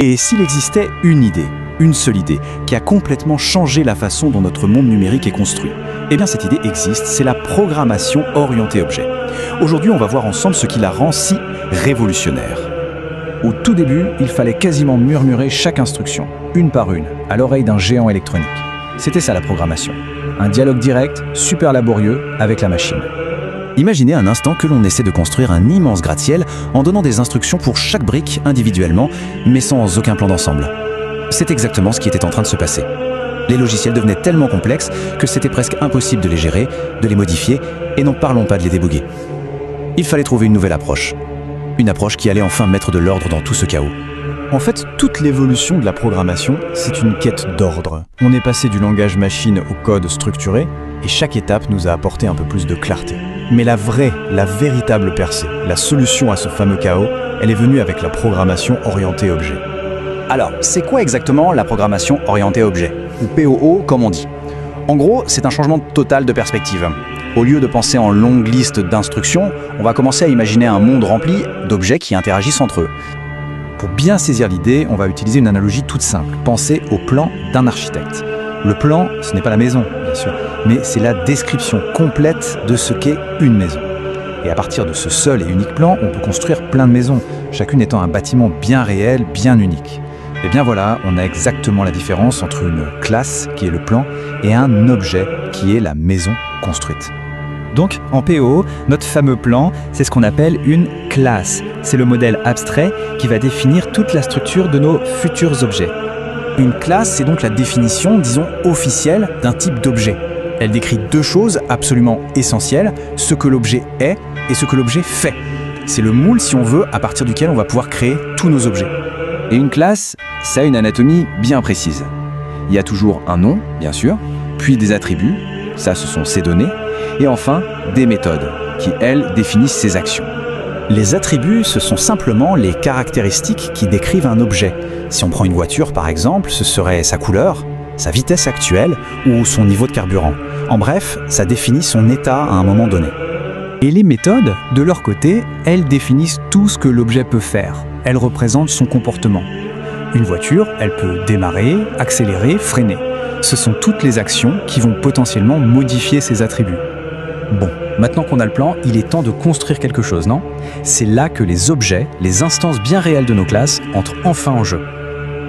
Et s'il existait une idée, une seule idée, qui a complètement changé la façon dont notre monde numérique est construit, eh bien cette idée existe, c'est la programmation orientée objet. Aujourd'hui, on va voir ensemble ce qui la rend si révolutionnaire. Au tout début, il fallait quasiment murmurer chaque instruction, une par une, à l'oreille d'un géant électronique. C'était ça la programmation. Un dialogue direct, super laborieux, avec la machine. Imaginez un instant que l'on essaie de construire un immense gratte-ciel en donnant des instructions pour chaque brique individuellement, mais sans aucun plan d'ensemble. C'est exactement ce qui était en train de se passer. Les logiciels devenaient tellement complexes que c'était presque impossible de les gérer, de les modifier, et n'en parlons pas de les déboguer. Il fallait trouver une nouvelle approche. Une approche qui allait enfin mettre de l'ordre dans tout ce chaos. En fait, toute l'évolution de la programmation, c'est une quête d'ordre. On est passé du langage machine au code structuré, et chaque étape nous a apporté un peu plus de clarté. Mais la véritable percée, la solution à ce fameux chaos, elle est venue avec la programmation orientée objet. Alors, c'est quoi exactement la programmation orientée objet, ou POO comme on dit? En gros, c'est un changement total de perspective. Au lieu de penser en longue liste d'instructions, on va commencer à imaginer un monde rempli d'objets qui interagissent entre eux. Pour bien saisir l'idée, on va utiliser une analogie toute simple. Pensez au plan d'un architecte. Le plan, ce n'est pas la maison, bien sûr, mais c'est la description complète de ce qu'est une maison. Et à partir de ce seul et unique plan, on peut construire plein de maisons, chacune étant un bâtiment bien réel, bien unique. Et bien voilà, on a exactement la différence entre une classe, qui est le plan, et un objet, qui est la maison construite. Donc, en PO, notre fameux plan, c'est ce qu'on appelle une classe. C'est le modèle abstrait qui va définir toute la structure de nos futurs objets. Une classe, c'est donc la définition, disons, officielle d'un type d'objet. Elle décrit deux choses absolument essentielles, ce que l'objet est et ce que l'objet fait. C'est le moule, si on veut, à partir duquel on va pouvoir créer tous nos objets. Et une classe, ça a une anatomie bien précise. Il y a toujours un nom, bien sûr, puis des attributs, ça ce sont ses données, et enfin des méthodes, qui elles définissent ses actions. Les attributs, ce sont simplement les caractéristiques qui décrivent un objet. Si on prend une voiture par exemple, ce serait sa couleur, sa vitesse actuelle ou son niveau de carburant. En bref, ça définit son état à un moment donné. Et les méthodes, de leur côté, elles définissent tout ce que l'objet peut faire. Elles représentent son comportement. Une voiture, elle peut démarrer, accélérer, freiner. Ce sont toutes les actions qui vont potentiellement modifier ses attributs. Bon, maintenant qu'on a le plan, il est temps de construire quelque chose, non? C'est là que les objets, les instances bien réelles de nos classes, entrent enfin en jeu.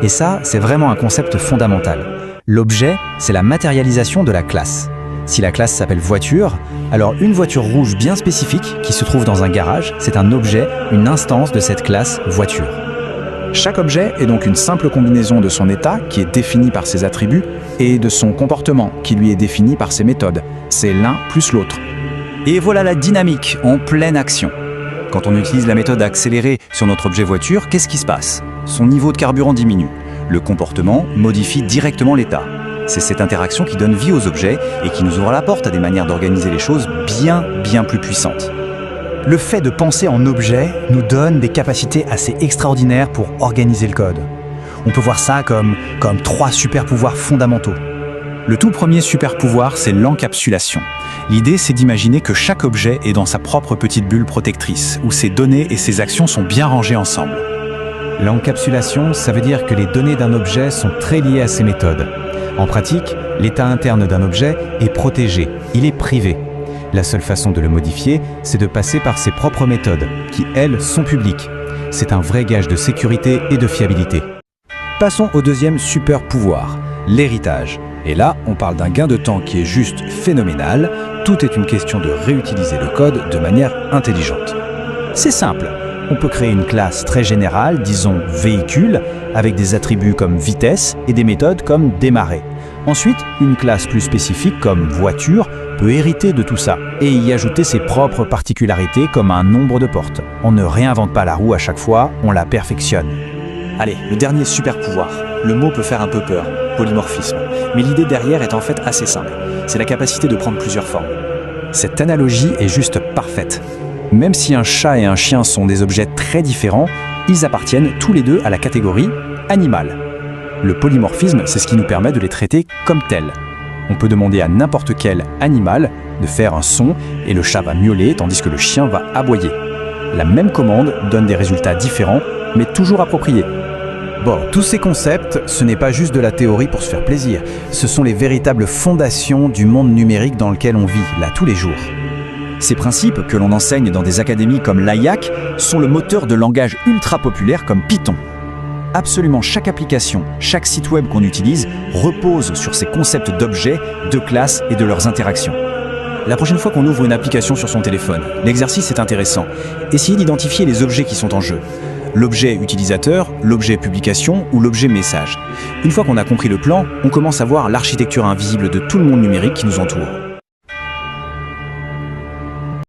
Et ça, c'est vraiment un concept fondamental. L'objet, c'est la matérialisation de la classe. Si la classe s'appelle voiture, alors une voiture rouge bien spécifique qui se trouve dans un garage, c'est un objet, une instance de cette classe voiture. Chaque objet est donc une simple combinaison de son état, qui est défini par ses attributs, et de son comportement, qui lui est défini par ses méthodes. C'est l'un plus l'autre. Et voilà la dynamique en pleine action. Quand on utilise la méthode accélérée sur notre objet voiture, qu'est-ce qui se passe? Son niveau de carburant diminue. Le comportement modifie directement l'état. C'est cette interaction qui donne vie aux objets et qui nous ouvre la porte à des manières d'organiser les choses bien plus puissantes. Le fait de penser en objet nous donne des capacités assez extraordinaires pour organiser le code. On peut voir ça comme 3 super pouvoirs fondamentaux. Le tout premier super pouvoir, c'est l'encapsulation. L'idée, c'est d'imaginer que chaque objet est dans sa propre petite bulle protectrice, où ses données et ses actions sont bien rangées ensemble. L'encapsulation, ça veut dire que les données d'un objet sont très liées à ses méthodes. En pratique, l'état interne d'un objet est protégé, il est privé. La seule façon de le modifier, c'est de passer par ses propres méthodes, qui, elles, sont publiques. C'est un vrai gage de sécurité et de fiabilité. Passons au deuxième super pouvoir, l'héritage. Et là, on parle d'un gain de temps qui est juste phénoménal. Tout est une question de réutiliser le code de manière intelligente. C'est simple. On peut créer une classe très générale, disons véhicule, avec des attributs comme vitesse et des méthodes comme démarrer. Ensuite, une classe plus spécifique comme voiture peut hériter de tout ça et y ajouter ses propres particularités comme un nombre de portes. On ne réinvente pas la roue à chaque fois, on la perfectionne. Allez, le dernier super pouvoir. Le mot peut faire un peu peur, polymorphisme. Mais l'idée derrière est en fait assez simple. C'est la capacité de prendre plusieurs formes. Cette analogie est juste parfaite. Même si un chat et un chien sont des objets très différents, ils appartiennent tous les deux à la catégorie animal. Le polymorphisme, c'est ce qui nous permet de les traiter comme tels. On peut demander à n'importe quel animal de faire un son et le chat va miauler tandis que le chien va aboyer. La même commande donne des résultats différents, mais toujours appropriés. Bon, tous ces concepts, ce n'est pas juste de la théorie pour se faire plaisir. Ce sont les véritables fondations du monde numérique dans lequel on vit, là, tous les jours. Ces principes, que l'on enseigne dans des académies comme l'AIAC, sont le moteur de langage ultra populaire comme Python. Absolument chaque application, chaque site web qu'on utilise repose sur ces concepts d'objets, de classes et de leurs interactions. La prochaine fois qu'on ouvre une application sur son téléphone, l'exercice est intéressant. Essayez d'identifier les objets qui sont en jeu. L'objet utilisateur, l'objet publication ou l'objet message. Une fois qu'on a compris le plan, on commence à voir l'architecture invisible de tout le monde numérique qui nous entoure.